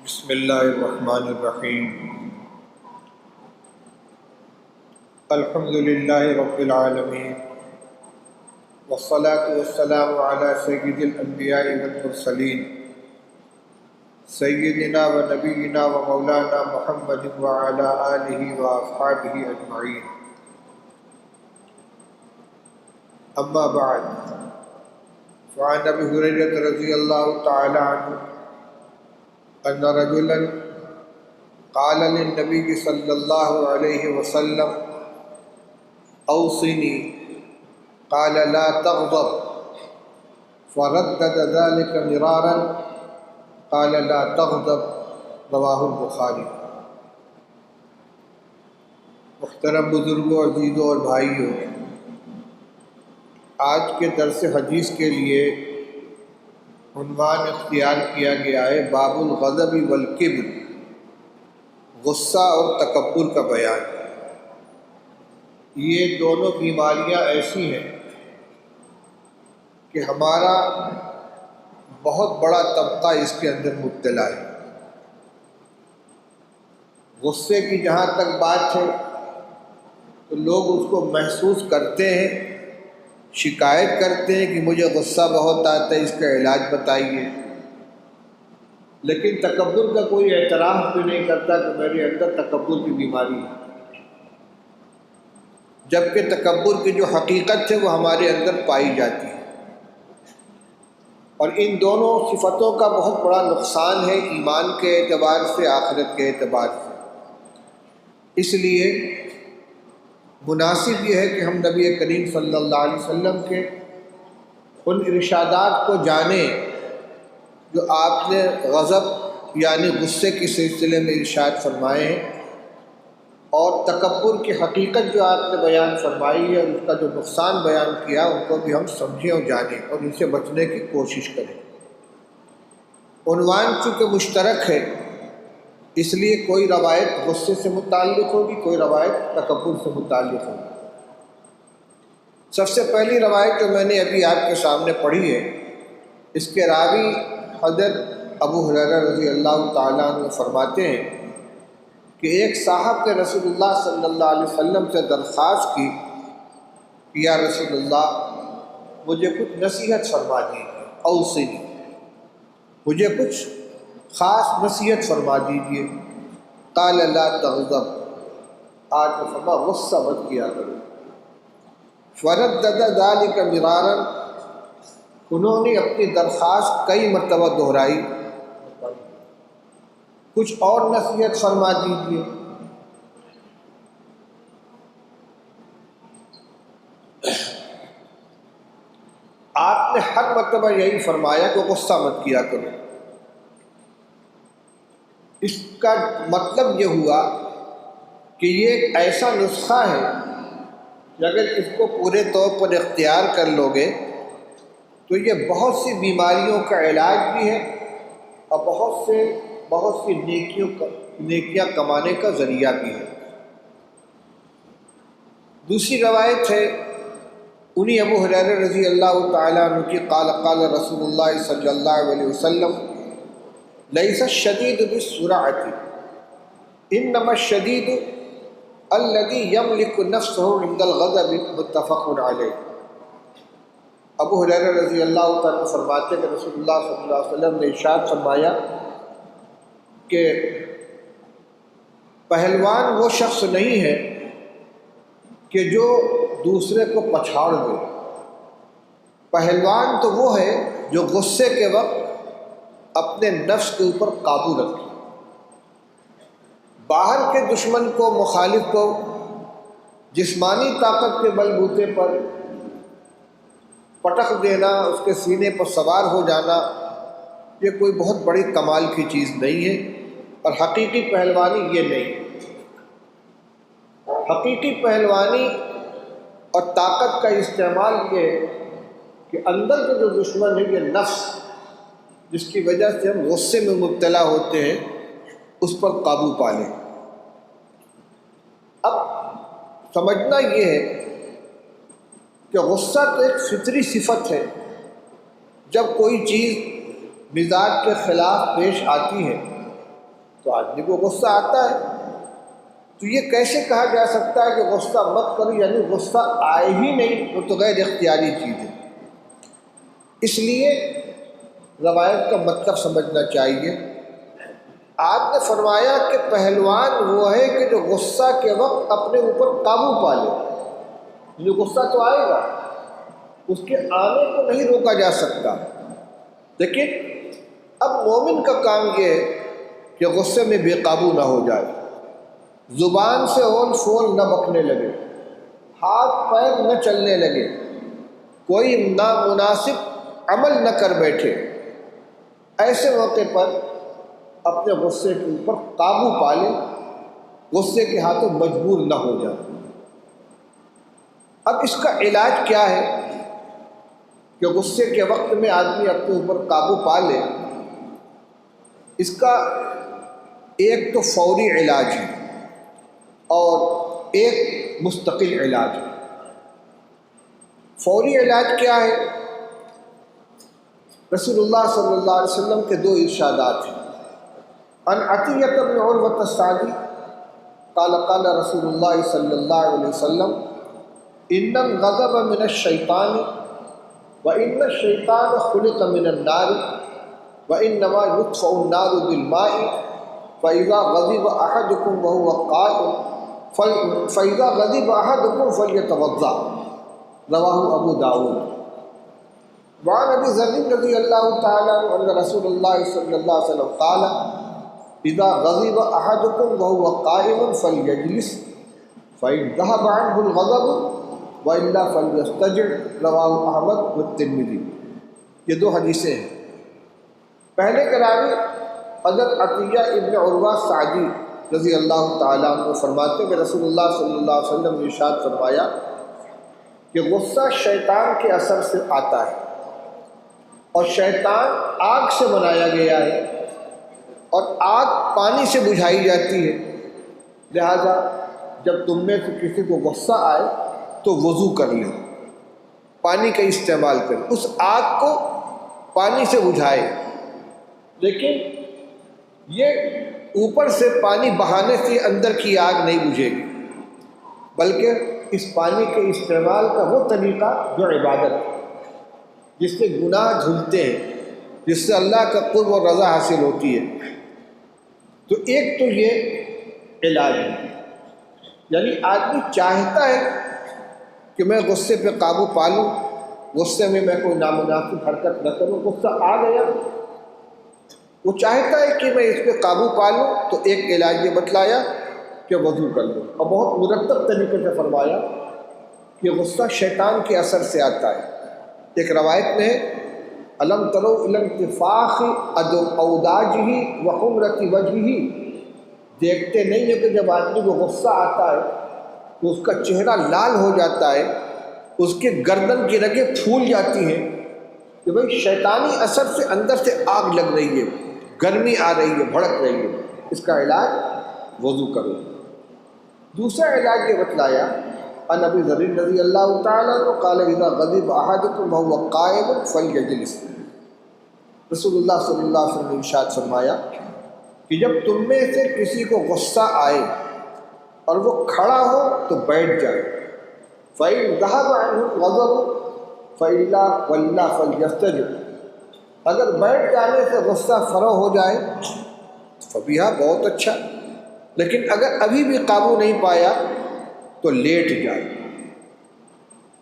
بسم اللہ الرحمن الرحیم الحمد للہ رب العالمین والصلاة والسلام علی سید الانبیاء والمرسلین سیدنا و نبینا و مولانا محمد وعلی آلہ و اصحابہ اجمعین، اما بعد، فعن ابی ہریرہ رضی اللہ تعالی عنہ ان رجلا قال للنبي صلی اللہ علیہ وسلم اوصنی قال لا تغضب فردد ذلك مرارا قال لا تغضب رواہ البخاری۔ محترم بزرگوں، عزیزوں اور بھائیوں، آج کے درس حدیث کے لیے عنوان اختیار کیا گیا ہے باب الغضب والکبر، غصہ اور تکبر کا بیان۔ یہ دونوں بیماریاں ایسی ہیں کہ ہمارا بہت بڑا طبقہ اس کے اندر مبتلا ہے۔ غصے کی جہاں تک بات ہے تو لوگ اس کو محسوس کرتے ہیں، شکایت کرتے ہیں کہ مجھے غصہ بہت آتا ہے، اس کا علاج بتائیے، لیکن تکبر کا کوئی اعتراف بھی نہیں کرتا کہ میرے اندر تکبر کی بیماری ہے، جبکہ تکبر کی جو حقیقت ہے وہ ہمارے اندر پائی جاتی ہے۔ اور ان دونوں صفتوں کا بہت بڑا نقصان ہے ایمان کے اعتبار سے، آخرت کے اعتبار سے۔ اس لیے مناسب یہ ہے کہ ہم نبی کریم صلی اللہ علیہ وسلم کے ان ارشادات کو جانیں جو آپ نے غضب یعنی غصے کے سلسلے میں ارشاد فرمائے ہیں، اور تکبر کی حقیقت جو آپ نے بیان فرمائی ہے اور اس کا جو نقصان بیان کیا، ان کو بھی ہم سمجھیں اور جانیں اور ان سے بچنے کی کوشش کریں۔ عنوان چونکہ مشترک ہے، اس لیے کوئی روایت غصے سے متعلق ہوگی، کوئی روایت تکبر سے متعلق ہوگی۔ سب سے پہلی روایت جو میں نے ابھی آپ کے سامنے پڑھی ہے، اس کے راوی حضرت ابو ہریرہ رضی اللہ تعالیٰ عنہ فرماتے ہیں کہ ایک صاحب نے رسول اللہ صلی اللہ علیہ وسلم سے درخواست کی کہ یا رسول اللہ، مجھے کچھ نصیحت فرما دیجیے، اوصنی، مجھے کچھ خاص نصیحت فرما دیجیے۔ قال لا تغضب، آج نے فرما غصہ مت کیا کرو۔ فردد ذلك مرارا، انہوں نے اپنی درخواست کئی مرتبہ دہرائی، کچھ اور نصیحت فرما دیجیے۔ آپ نے ہر مرتبہ یہی فرمایا کہ غصہ مت کیا کرو۔ اس کا مطلب یہ ہوا کہ یہ ایک ایسا نسخہ ہے کہ اگر اس کو پورے طور پر اختیار کر لو گے تو یہ بہت سی بیماریوں کا علاج بھی ہے اور بہت سی نیکیاں کمانے کا ذریعہ بھی ہے۔ دوسری روایت ہے انہی ابو ہریرہ رضی اللہ تعالیٰ عنہ کی، قال قال رسول اللہ صلی اللہ علیہ وسلم لیس الشدید بالسرعۃ انما الشدید الذی یملک نفسہ عند الغضب، متفق علیہ۔ ابو ہریرہ رضی اللہ تعالیٰ فرماتے ہیں کہ رسول اللہ صلی اللہ علیہ وسلم نے ارشاد فرمایا کہ پہلوان وہ شخص نہیں ہے کہ جو دوسرے کو پچھاڑ دے، پہلوان تو وہ ہے جو غصے کے وقت اپنے نفس کے اوپر قابو رکھے۔ باہر کے دشمن کو، مخالف کو جسمانی طاقت کے بل بوتے پر پٹخ دینا، اس کے سینے پر سوار ہو جانا، یہ کوئی بہت بڑی کمال کی چیز نہیں ہے، اور حقیقی پہلوانی یہ نہیں ہے۔ حقیقی پہلوانی اور طاقت کا استعمال یہ ہے کہ اندر کا جو دشمن ہے، یہ نفس، جس کی وجہ سے ہم غصے میں مبتلا ہوتے ہیں، اس پر قابو پا لیں۔ اب سمجھنا یہ ہے کہ غصہ تو ایک فطری صفت ہے۔ جب کوئی چیز مزاج کے خلاف پیش آتی ہے تو آدمی کو غصہ آتا ہے. تو یہ کیسے کہا جا سکتا ہے کہ غصہ مت کرو، یعنی غصہ آئے ہی نہیں، وہ تو غیر اختیاری چیز ہے. اس لیے روایت کا مطلب سمجھنا چاہیے. آپ نے فرمایا کہ پہلوان وہ ہے کہ جو غصہ کے وقت اپنے اوپر قابو پا لے. جو غصہ تو آئے گا، اس کے آنے کو نہیں روکا جا سکتا. لیکن اب مومن کا کام یہ ہے کہ غصے میں بے قابو نہ ہو جائے، زبان سے اول فول نہ بکنے لگے، ہاتھ پیر نہ چلنے لگے، کوئی نامناسب عمل نہ کر بیٹھے. ایسے موقع پر اپنے غصے کے اوپر قابو پا لے، غصے کے ہاتھوں مجبور نہ ہو جائے. اب اس کا علاج کیا ہے کہ غصے کے وقت میں آدمی اپنے اوپر قابو پا لے؟ اس کا ایک تو فوری علاج ہے اور ایک مستقل علاج ہے. فوری علاج کیا ہے؟ رسول اللہ صلی اللہ علیہ وسلم کے دو ارشادات ہیں. عن عطیہ بن عروۃ السعدی قال قال رسول اللہ صلی اللہ علیہ وسلم ان الغضب من الشیطان وان الشیطان خلق من النار وانما يطفأ النار بالماء فاذا غضب احدكم وهو قائم فاذا غضب احدكم فليتوضأ رواہ ابو داؤد. وعن ابی ذر رضی اللہ تعالی عنہ ان رسول اللہ صلی اللہ علیہ وسلم قال اذا غضب احدكم وهو قائم فليجلس فإن ذهب عنه الغضب وإلا فليستجر رواہ احمد والترمذی. یہ دو حدیثیں ہیں. پہلے کے راوی حضرت عطیہ ابن عروہ سعدی رضی اللہ تعالیٰ عنہ فرماتے ہیں کہ رسول اللہ صلی اللہ علیہ وسلم نے ارشاد فرمایا کہ غصہ شیطان کے اثر سے آتا ہے، اور شیطان آگ سے بنایا گیا ہے، اور آگ پانی سے بجھائی جاتی ہے. لہذا جب تم میں سے کسی کو غصہ آئے تو وضو کر لے، پانی کا استعمال کرے، اس آگ کو پانی سے بجھائے. لیکن یہ اوپر سے پانی بہانے سے اندر کی آگ نہیں بجھے گی، بلکہ اس پانی کے استعمال کا وہ طریقہ جو عبادت ہے، جس سے گناہ دھلتے ہیں، جس سے اللہ کا قرب و رضا حاصل ہوتی ہے. تو ایک تو یہ علاج ہے، یعنی آدمی چاہتا ہے کہ میں غصے پہ قابو پا لوں، غصے میں کوئی نامناسب حرکت نہ کروں. غصہ آ گیا، وہ چاہتا ہے کہ میں اس پہ قابو پا لوں، تو ایک علاج یہ بتلایا کہ وضو کر لو، اور بہت مرتب طریقے سے فرمایا کہ غصہ شیطان کے اثر سے آتا ہے. ایک روایت میں ہے الم تروا الی انتفاخ اوداجہ وحمرۃ وجہہ، دیکھتے نہیں ہیں کہ جب آدمی کو غصہ آتا ہے تو اس کا چہرہ لال ہو جاتا ہے، اس کے گردن کی رگیں پھول جاتی ہیں، کہ بھئی شیطانی اثر سے اندر سے آگ لگ رہی ہے، گرمی آ رہی ہے، بھڑک رہی ہے. اس کا علاج وضو کرو. دوسرا علاج یہ بتلایا عن ابی ذر رضی اللہ تعالیٰ عنہ قال اذا غضب احدکم وهو قائم فلیجلس. رسول اللہ صلی اللہ علیہ وسلم نے ارشاد فرمایا کہ جب تم میں سے کسی کو غصہ آئے اور وہ کھڑا ہو تو بیٹھ جائے. فإن ذهب عنه الغضب فإلا ولا فليستجب. اگر بیٹھ جانے سے غصہ فرو ہو جائے فبیہا، بہت اچھا، لیکن اگر ابھی بھی قابو نہیں پایا تو لیٹ جائے.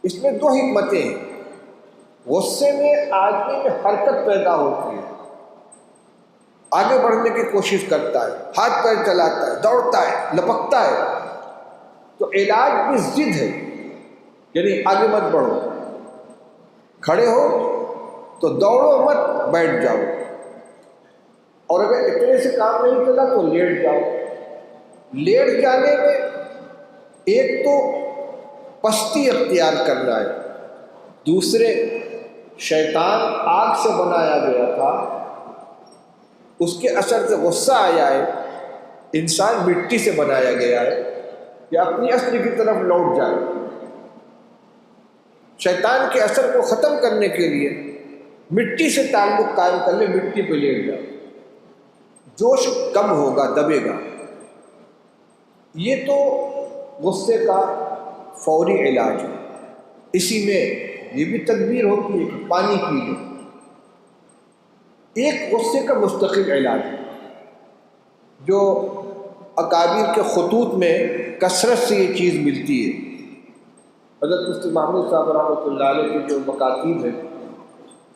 اس میں دو حکمتیں ہیں. غصے میں آدمی میں حرکت پیدا ہوتی ہے، آگے بڑھنے کی کوشش کرتا ہے، ہاتھ پیر چلاتا ہے، دوڑتا ہے، لپکتا ہے. تو علاج بھی ضد ہے، یعنی آگے مت بڑھو، کھڑے ہو تو دوڑو مت، بیٹھ جاؤ، اور اگر اتنے سے کام نہیں چلا تو لیٹ جاؤ. لیٹ جانے میں ایک تو پستی اختیار کرنا ہے، دوسرے شیطان آگ سے بنایا گیا تھا، اس کے اثر سے غصہ آیا ہے. انسان مٹی سے بنایا گیا ہے کہ اپنی اصل کی طرف لوٹ جائے. شیطان کے اثر کو ختم کرنے کے لیے مٹی سے تعلق قائم کر لے، مٹی پہ لیٹ جائے. جوش کم ہوگا، دبے گا۔ یہ تو غصے کا فوری علاج ہے۔ اسی میں یہ بھی تدبیر ہوتی ہے کہ پانی پی لو۔ ایک غصے کا مستقل علاج ہے جو اکابر کے خطوط میں کثرت سے یہ چیز ملتی ہے۔ حضرت مفتی محمود صاحب رحمۃ اللہ علیہ کی جو مکاتیب ہے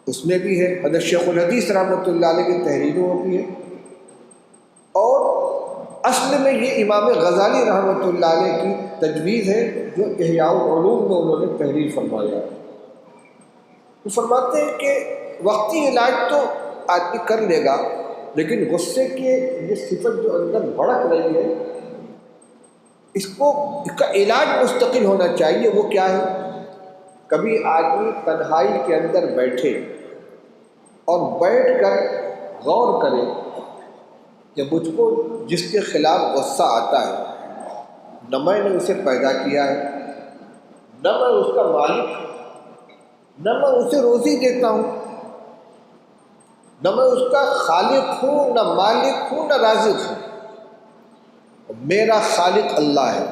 اس میں بھی ہے، حضرت شیخ الحدیث رحمۃ اللہ علیہ کی تحریروں میں بھی ہے، اور اصل میں یہ امام غزالی رحمۃ اللہ علیہ کی تجویز ہے جو احیاء العلوم میں انہوں نے تحریر فرمایا ہے۔ وہ فرماتے ہیں کہ وقتی علاج تو آدمی کر لے گا، لیکن غصے کی یہ صفت جو اندر بھڑک رہی ہے اس کا علاج مستقل ہونا چاہیے۔ وہ کیا ہے؟ کبھی آدمی تنہائی کے اندر بیٹھے اور بیٹھ کر غور کرے کہ مجھ کو جس کے خلاف غصہ آتا ہے نہ میں نے اسے پیدا کیا ہے، نہ میں اس کا مالک، نہ میں اسے روزی دیتا ہوں، نہ میں اس کا خالق ہوں، نہ مالک ہوں، نہ رازق ہوں۔ میرا خالق اللہ ہے،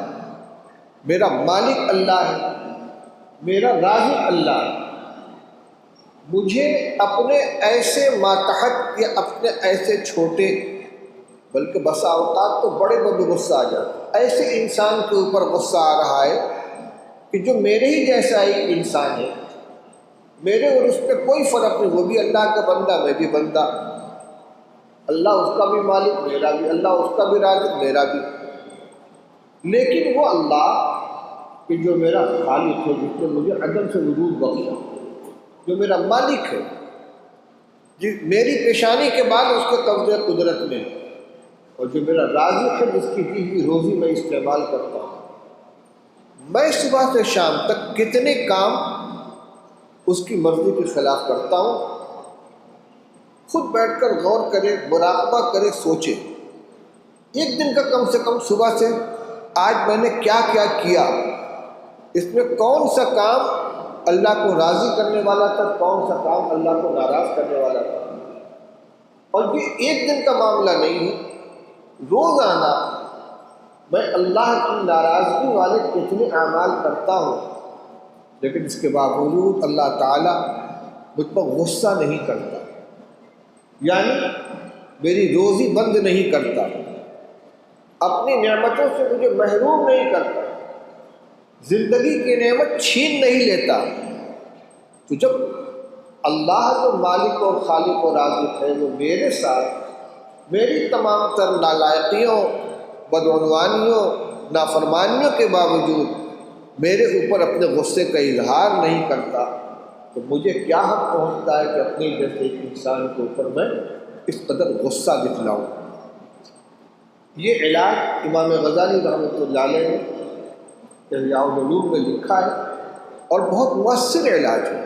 میرا مالک اللہ ہے، میرا رازق اللہ ہے۔ مجھے اپنے ایسے ماتحت یا اپنے ایسے چھوٹے، بلکہ بسا اوقات تو بڑے بڑے غصہ آ جاتا ہے، ایسے انسان کے اوپر غصہ آ رہا ہے کہ جو میرے ہی جیسا ایک انسان ہے، میرے اور اس پہ کوئی فرق نہیں، وہ بھی اللہ کا بندہ، میں بھی بندہ، اللہ اس کا بھی مالک، میرا بھی، اللہ اس کا بھی رازق، میرا بھی، لیکن وہ اللہ کہ جو میرا خالق ہے، جس نے مجھے عدم سے وجود بخشا، جو میرا مالک ہے، میری پیشانی کے بعد اس کے قبضے قدرت میں، اور جو میرا رازق ہے، جس کی دی ہوئی روزی میں استعمال کرتا ہوں۔ میں صبح سے شام تک کتنے کام اس کی مرضی کے خلاف کرتا ہوں، خود بیٹھ کر غور کرے، مراقبہ کرے، سوچے۔ ایک دن کا کم سے کم صبح سے آج میں نے کیا کیا کیا، اس میں کون سا کام اللہ کو راضی کرنے والا تھا، کون سا کام اللہ کو ناراض کرنے والا تھا۔ اور یہ ایک دن کا معاملہ نہیں ہے، روزانہ میں اللہ کی ناراضگی والے کتنے اعمال کرتا ہوں، لیکن اس کے باوجود اللہ تعالیٰ مجھ پر غصہ نہیں کرتا، یعنی میری روزی بند نہیں کرتا، اپنی نعمتوں سے مجھے محروم نہیں کرتا، زندگی کی نعمت چھین نہیں لیتا۔ تو جب اللہ تو مالک اور خالق و رازق ہے، وہ میرے ساتھ میری تمام تر نالائقیوں، بدعنوانیوں، نافرمانیوں کے باوجود میرے اوپر اپنے غصے کا اظہار نہیں کرتا، تو مجھے کیا حق پہنچتا ہے کہ اپنے جیسے ایک انسان کے اوپر میں اس قدر غصہ دکھلاؤں۔ یہ علاج امام غزالی رحمۃ اللہ علیہ نے احیاء العلوم میں لکھا ہے اور بہت مؤثر علاج ہے۔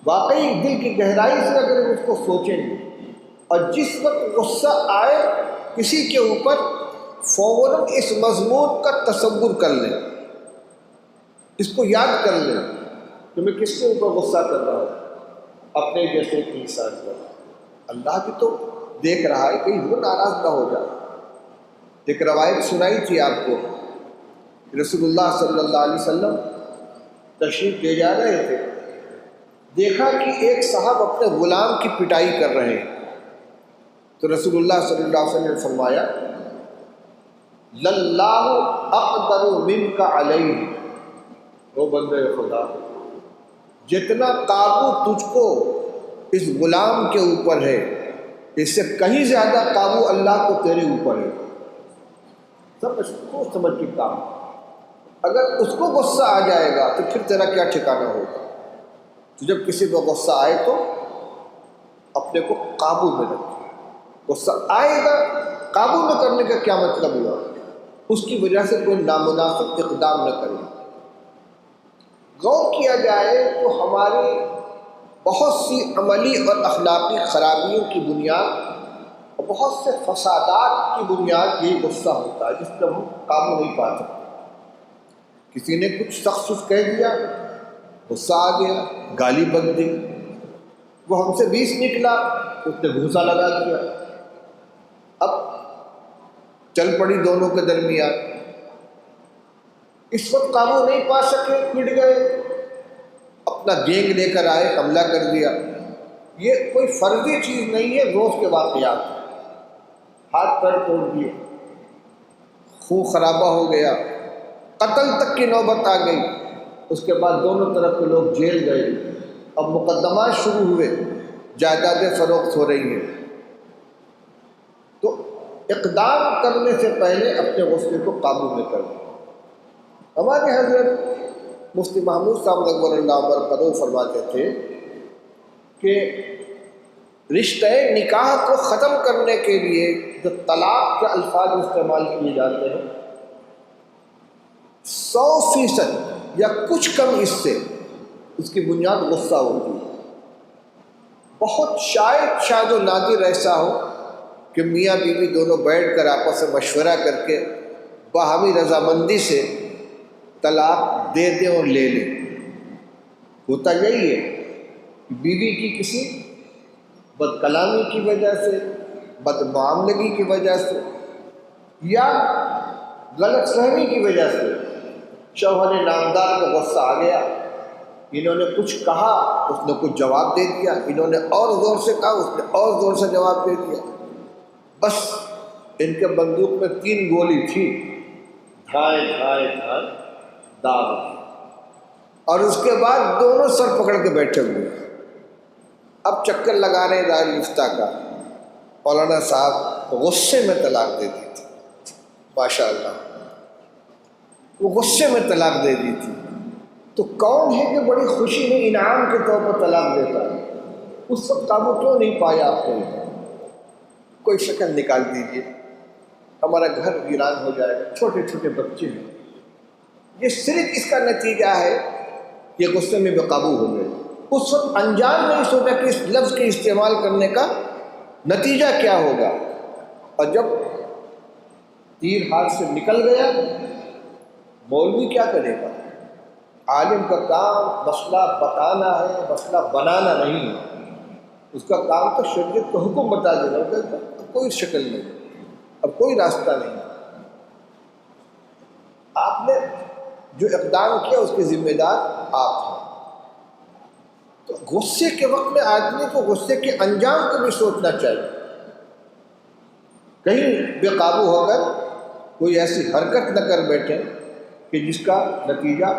واقعی دل کی گہرائی سے اگر ہم اس کو سوچیں گے اور جس وقت غصہ آئے کسی کے اوپر، فوراً اس مضمون کا تصور کر لیں، اس کو یاد کر لیں کہ میں کس کے اوپر غصہ کر رہا ہوں، اپنے جیسے ایک انسان پر۔ اللہ بھی تو دیکھ رہا ہے، کہیں وہ ناراض نہ ہو جائے۔ ایک روایت سنائی تھی آپ کو، رسول اللہ صلی اللہ علیہ وسلم تشریف لے جا رہے تھے، دیکھا کہ ایک صاحب اپنے غلام کی پٹائی کر رہے ہیں، تو رسول اللہ صلی اللہ علیہ وسلم نے فرمایا للہ اقدر منک علیہ، وہ بندے خدا، جتنا قابو تجھ کو اس غلام کے اوپر ہے، اس سے کہیں زیادہ قابو اللہ کو تیرے اوپر ہے۔ سب کو سمجھ کے کام، اگر اس کو غصہ آ جائے گا تو پھر تیرا کیا ٹھکانہ ہوگا۔ تو جب کسی کو غصہ آئے تو اپنے کو قابو میں رکھے۔ غصہ آئے گا، قابو میں کرنے کا کیا مطلب ہوا؟ اس کی وجہ سے کوئی نامناسب اقدام نہ کرے۔ غور کیا جائے تو ہماری بہت سی عملی اور اخلاقی خرابیوں کی بنیاد اور بہت سے فسادات کی بنیاد یہی غصہ ہوتا ہے، جس پر ہم قابو نہیں پا سکتے۔ کسی نے کچھ سخت کہہ دیا، غصہ آ گیا، گالی بک دی، وہ ہم سے 20 نکلا، اس نے گھوسا لگا دیا، اب چل پڑی دونوں کے درمیان، اس وقت قابو نہیں پا سکے، پٹ گئے، اپنا گینگ لے کر آئے، حملہ کر دیا۔ یہ کوئی فرضی چیز نہیں ہے، روز کے واقعات، ہاتھ پیر توڑ دیے، خون خرابہ ہو گیا، قتل تک کی نوبت آ گئی۔ اس کے بعد دونوں طرف کے لوگ جیل گئے۔ اب مقدمات شروع ہوئے، جائیدادیں فروخت ہو رہی ہیں۔ تو اقدام کرنے سے پہلے اپنے غصے کو قابو میں کر دیں۔ ہمارے حضرت مفتی محمود صاحب نور اللہ برکاتہ فرماتے تھے کہ رشتہ نکاح کو ختم کرنے کے لیے جو طلاق کے الفاظ استعمال کیے جاتے ہیں، 100% یا کچھ کم اس سے اس کی بنیاد غصہ ہوتی ہے۔ بہت شاید و نادر ایسا ہو کہ میاں بیوی دونوں بیٹھ کر آپس میں مشورہ کر کے باہمی رضامندی سے طلاق دے دیں اور لے لیں۔ ہوتا یہی ہے کہ بیوی کی کسی بد کلامی کی وجہ سے، بد معاملگی کی وجہ سے، یا غلط فہمی کی وجہ سے شوہر نامدار کو غصہ آ گیا، انہوں نے کچھ کہا، اس نے کچھ جواب دے دیا، انہوں نے اور زور سے کہا، اس نے اور زور سے جواب دے دیا، بس ان کے بندوق میں 3 گولی تھی، دھائیں دھائیں دھائیں داغ، اور اس کے بعد دونوں سر پکڑ کے بیٹھے ہوئے۔ اب چکر لگا رہے دار الافتاء کا، مولانا صاحب غصے میں طلاق دے دی تھی، ماشاء اللہ وہ غصے میں طلاق دے دی تھی۔ تو کون ہے کہ بڑی خوشی میں انعام کے طور پر طلاق دیتا ہے؟ اس وقت قابو کیوں نہیں پایا آپ نے؟ کوئی شکل نکال دیجیے، ہمارا گھر ویران ہو جائے گا، چھوٹے چھوٹے بچے ہیں، یہ صرف اس کا نتیجہ ہے کہ غصے میں بے قابو ہو گئے۔ اس وقت انجام نہیں سوچا کہ اس لفظ کے استعمال کرنے کا نتیجہ کیا ہوگا، اور جب تیر ہاتھ سے نکل گیا، مولوی کیا کرے گا؟ عالم کا کام مسئلہ بتانا ہے، مسئلہ بنانا نہیں ہے۔ اس کا کام تو شریعت کو حکم بتا دینا، اب کوئی شکل نہیں، اب کوئی راستہ نہیں۔ آپ نے جو اقدام کیا اس کے ذمہ دار آپ ہیں۔ تو غصے کے وقت میں آدمی کو غصے کے انجام کو بھی سوچنا چاہیے، کہیں بے قابو ہو کر کوئی ایسی حرکت نہ کر بیٹھے کہ جس کا نتیجہ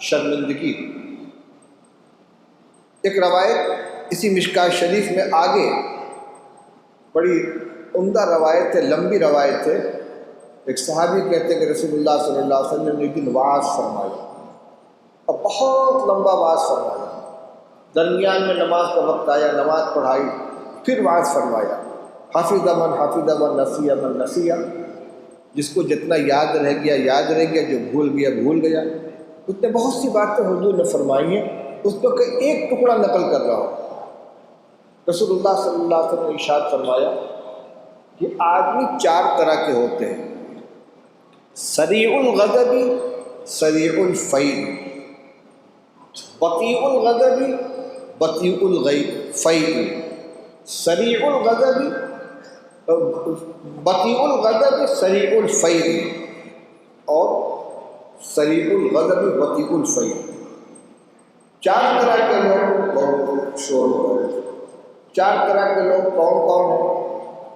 شرمندگی۔ ایک روایت اسی مشکاۃ شریف میں آگے بڑی عمدہ روایت ہے، لمبی روایت ہے۔ ایک صحابی کہتے ہیں کہ رسول اللہ صلی اللہ علیہ وسلم نے ایک دن وعظ فرمایا، اور بہت لمبا وعظ فرمایا، درمیان میں نماز کا وقت آیا، نماز پڑھائی، پھر وعظ فرمایا، حافظ من نسی من نسی، جس کو جتنا یاد رہ گیا یاد رہ گیا، جو بھول گیا بھول گیا۔ اس نے بہت سی باتیں حضور نے فرمائی ہیں، اس کو کہ ایک ٹکڑا نقل کر رہا ہوں۔ رسول اللہ صلی اللہ علیہ وسلم نے ارشاد فرمایا کہ آدمی 4 طرح کے ہوتے ہیں، سریع الغضب، سریع الفیض، بطیء الغضب، بطیء الفیض، سریع الغضب، بطیء الغضب، سریع الفیض، اور سریع الغضب بطیء الفیض۔ 4 طرح کے لوگ، بہت شور ہو رہے ہیں، 4 طرح کے لوگ کون کون ہیں؟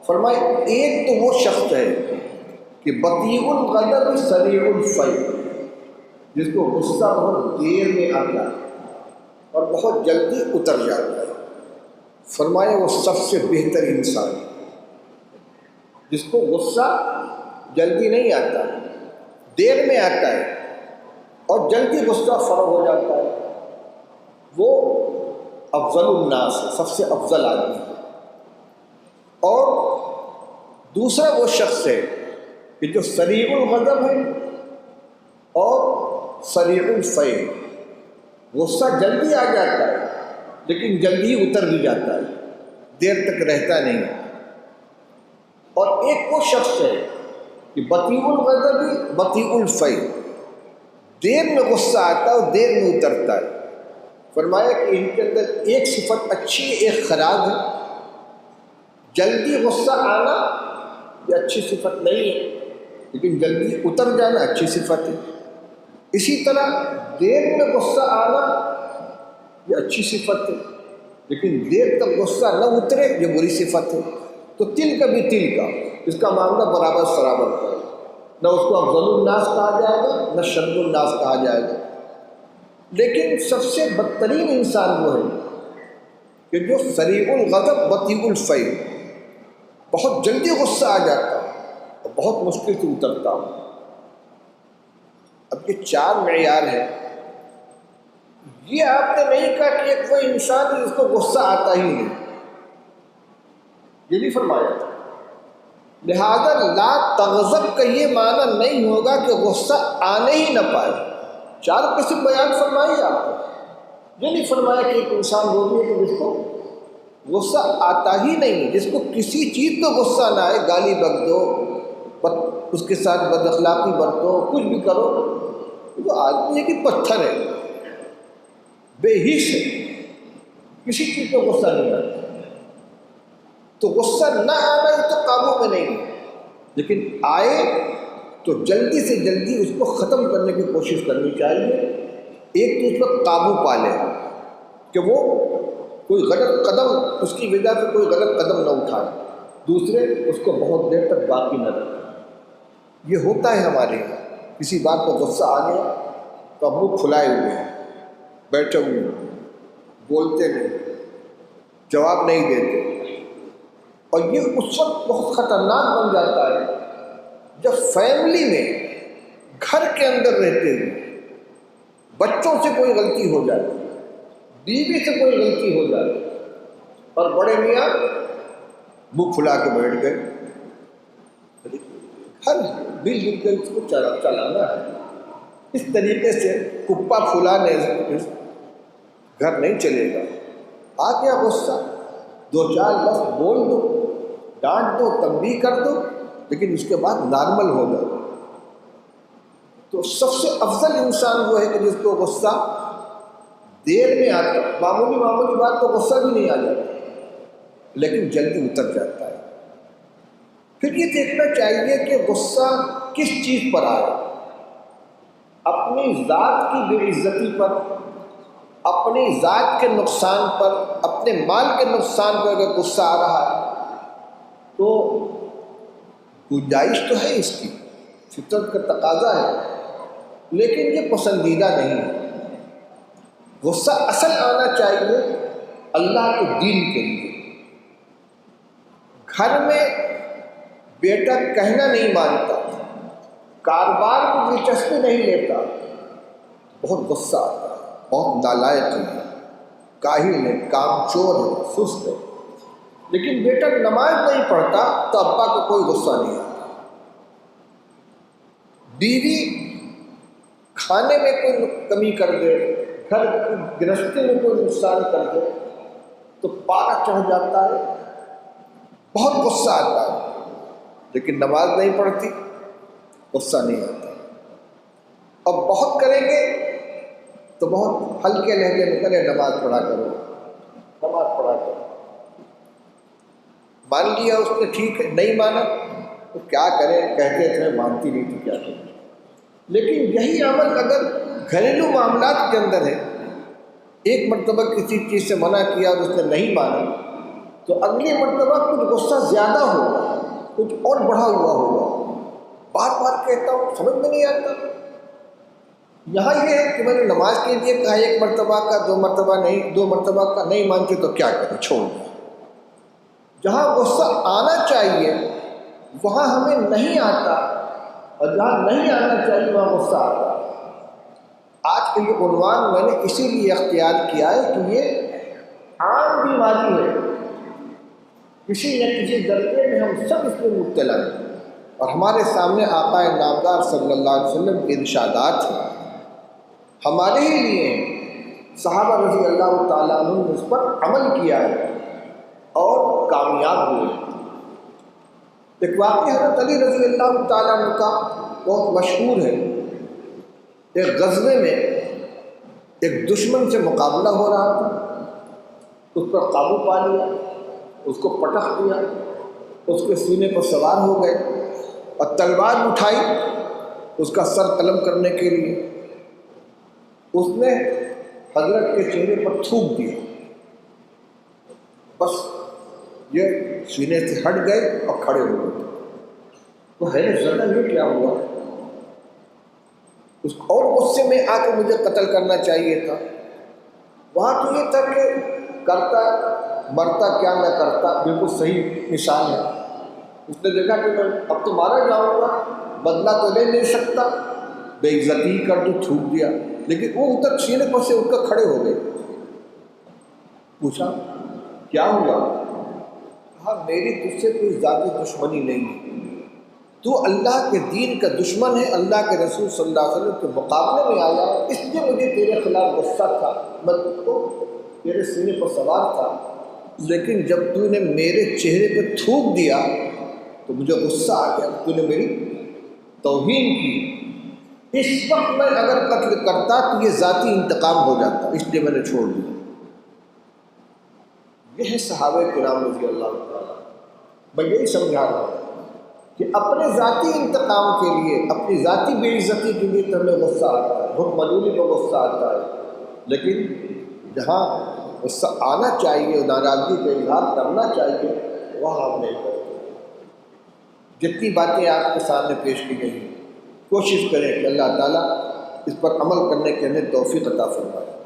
فرمائے ایک تو وہ شخص ہے کہ بطیء الغضب سریع الفیض، جس کو غصہ بہت دیر میں آتا ہے اور بہت جلدی اتر جاتا ہے۔ فرمایا وہ سب سے بہتر انسان ہے، جس کو غصہ جلدی نہیں آتا، دیر میں آتا ہے اور جلدی غصہ فرغ ہو جاتا ہے، وہ افضل الناس ہے، سب سے افضل آدمی ہے۔ اور دوسرا وہ شخص ہے کہ جو سریع الغضب ہے اور سریع الفیض، غصہ جلدی آ جاتا ہے لیکن جلدی اتر بھی جاتا ہے، دیر تک رہتا نہیں۔ اور ایک وہ شخص ہے کہ بطیء الغضب بطیء الفیض، دیر میں غصہ آتا ہے اور دیر میں اترتا ہے۔ فرمایا کہ ان کے اندر ایک صفت اچھی ہے، ایک خراب ہے، جلدی غصہ آنا یہ اچھی صفت نہیں ہے، لیکن جلدی اتر جانا اچھی صفت ہے۔ اسی طرح دیر میں غصہ آنا یہ اچھی صفت ہے، لیکن دیر تک غصہ نہ اترے یہ بری صفت ہے۔ تو تل کا بھی تل کا، اس کا معاملہ برابر سرابر کا ہے، نہ اس کو افضل الناس کہا جائے گا نہ شر الناس کہا جائے گا۔ لیکن سب سے بدترین انسان وہ ہے کہ جو سریع الغضب بطیء الفعل، بہت جلدی غصہ آ جاتا اور بہت مشکل سے اترتا ہوں۔ اب یہ 4 معیار ہے۔ یہ آپ نے نہیں کہا کہ ایک وہ انسان ہے جس کو غصہ آتا ہی نہیں، یہ نہیں فرمایا تھا۔ لہذا لا تغضب کا یہ معنی نہیں ہوگا کہ غصہ آنے ہی نہ پائے۔ 4 قسم بیان فرمائی آپ کو، یہ نہیں فرمایا کہ ایک انسان وہ بھی ہے کہ جس کو غصہ آتا ہی نہیں، جس کو کسی چیز کو غصہ نہ آئے، گالی بک دو، اس کے ساتھ بد اخلاقی برتو، کچھ بھی کرو، وہ آدمی ہے کہ پتھر ہے، بے حس ہے، کسی چیز کو غصہ نہیں آتا۔ تو غصہ نہ آنا یہ تو قابو میں نہیں ہے، لیکن آئے تو جلدی سے جلدی اس کو ختم کرنے کی کوشش کرنی چاہیے۔ ایک تو اس پر قابو پا لے کہ وہ کوئی غلط قدم، اس کی وجہ سے کوئی غلط قدم نہ اٹھائے، دوسرے اس کو بہت دیر تک باقی نہ رکھے۔ یہ ہوتا ہے ہمارے یہاں، کسی بات پر غصہ آ گیا تو ہم لوگ کھلائے ہوئے ہیں، بیٹھے ہوئے ہیں، بولتے نہیں، جواب نہیں دیتے، اور یہ اس وقت بہت خطرناک بن جاتا ہے جب فیملی میں، گھر کے اندر رہتے ہوئے بچوں سے کوئی غلطی ہو جائے، بیوی سے کوئی غلطی ہو جائے، اور بڑے میاں منہ کھلا کے بیٹھ گئے۔ گھر مل جل کر اس کو چلانا ہے، اس طریقے سے کپا پھلانے سے گھر نہیں چلے گا۔ آ گیا غصہ، 2-4 لفظ بول دو، ڈانٹ دو، تنبیہ کر دو، لیکن اس کے بعد نارمل ہو جائے۔ تو سب سے افضل انسان وہ ہے کہ جس کو غصہ دیر میں آتا، معمولی بات تو غصہ بھی نہیں آ جاتا، لیکن جلدی اتر جاتا ہے۔ پھر یہ دیکھنا چاہیے کہ غصہ کس چیز پر آئے۔ اپنی ذات کی بے عزتی پر، اپنی ذات کے نقصان پر، اپنے مال کے نقصان پر اگر غصہ آ رہا ہے تو گنجائش تو ہے اس کی، فطرت کا تقاضا ہے، لیکن یہ پسندیدہ نہیں ہے۔ غصہ اصل آنا چاہیے اللہ کے دین کے لیے۔ گھر میں بیٹا کہنا نہیں مانتا، کاروبار کو دلچسپی نہیں لیتا، بہت غصہ آتا ہے، بہت نالائق ہے، کاہل ہے، کام چور ہے، سست ہے، لیکن بیٹا نماز نہیں پڑھتا تو ابا کو کوئی غصہ نہیں آتا۔ بیوی کھانے میں کوئی کمی کر دے، گھر کی گرہستی میں کوئی نقصان کر دے تو پارا چڑھ جاتا ہے، بہت غصہ آتا ہے، لیکن نماز نہیں پڑھتی، غصہ نہیں آتا۔ اب بہت کریں گے تو بہت ہلکے لہجے میں کریں، نماز پڑھا کرو، نماز پڑھا کرو۔ مان لیا اس نے، ٹھیک ہے، نہیں مانا تو کیا کریں، کہتے تھے مانتی نہیں تو کیا کریں۔ لیکن یہی عمل اگر گھریلو معاملات کے اندر ہے، ایک مرتبہ کسی چیز سے منع کیا اور اس نے نہیں مانا تو اگلی مرتبہ کچھ غصہ زیادہ ہوگا، کچھ اور بڑھا ہوا ہوگا، بار بار کہتا ہوں، سمجھ میں نہیں آتا۔ یہاں یہ ہے کہ میں نے نماز کے لیے کہا، 1 مرتبہ کا، 2 مرتبہ نہیں، 2 مرتبہ کا نہیں مانتے تو کیا کریں، چھوڑ دیں۔ جہاں غصہ آنا چاہیے وہاں ہمیں نہیں آتا، اور جہاں نہیں آنا چاہیے وہاں غصہ آتا ہے۔ آج کا یہ عنوان میں نے اسی لیے اختیار کیا ہے کہ یہ عام بیماری ہے، کسی نہ کسی درجے میں ہم سب اس میں مبتلا ہیں، اور ہمارے سامنے آقا نامدار صلی اللہ علیہ وسلم کے ارشادات ہیں، ہمارے ہی لیے صحابہ رضی اللہ تعالیٰ عنہ نے اس پر عمل کیا ہے اور کامیاب ہوئے۔ ایک واقعہ حضرت علی رضی اللہ تعالیٰ عنہ کا بہت مشہور ہے۔ ایک غزوے میں ایک دشمن سے مقابلہ ہو رہا تھا، اس پر قابو پا لیا، اس کو پٹخ دیا، اس کے سینے پر سوار ہو گئے اور تلوار اٹھائی اس کا سر قلم کرنے کے لیے۔ اس نے حضرت کے چہرے پر تھوک دیا، بس یہ سینے سے ہٹ گئے اور کھڑے ہو گئے۔ تو حیرت زدہ یہ کیا ہوا؟ اور غصے میں آ کے مجھے قتل کرنا چاہیے تھا۔ وہاں تو یہ تھا کہ کرتا مرتا کیا میں کرتا، بالکل صحیح مثال ہے۔ اس نے دیکھا کہ میں اب تو مارا جاؤں گا، بدلہ تو لے نہیں سکتا، بے عزتی کر تو تھوک دیا، لیکن وہ ادھر سینے پر سے اٹھ کر کھڑے ہو گئے۔ پوچھا کیا ہوا؟ کہا میری تجھ سے کوئی ذاتی دشمنی نہیں ہے، تو اللہ کے دین کا دشمن ہے، اللہ کے رسول صلی اللہ علیہ وسلم کے مقابلے میں آیا، اس لیے مجھے تیرے خلاف غصہ تھا، میں تجھ کو تیرے سینے پر سوار تھا، لیکن جب تو نے میرے چہرے پہ تھوک دیا تو مجھے غصہ آ گیا، تو نے میری توہین کی۔ اس وقت میں اگر قتل کرتا تو یہ ذاتی انتقام ہو جاتا، اس لیے میں نے چھوڑ دیا۔ یہ ہے صحابہ کرام رضی اللہ تعالیٰ۔ میں یہی سمجھا رہا ہوں کہ اپنے ذاتی انتقام کے لیے، اپنی ذاتی بے عزتی کے لیے تو ہمیں غصہ آتا ہے، حکم عدولی کو غصہ آتا ہے، لیکن جہاں غصہ آنا چاہیے، ناراضگی کا اظہار کرنا چاہیے، وہاں ہم نہیں کرتے۔ جتنی باتیں آپ کے سامنے پیش کی گئی ہیں، کوشش کریں کہ اللہ تعالیٰ اس پر عمل کرنے کی ہمیں توفیق عطا فرمائے۔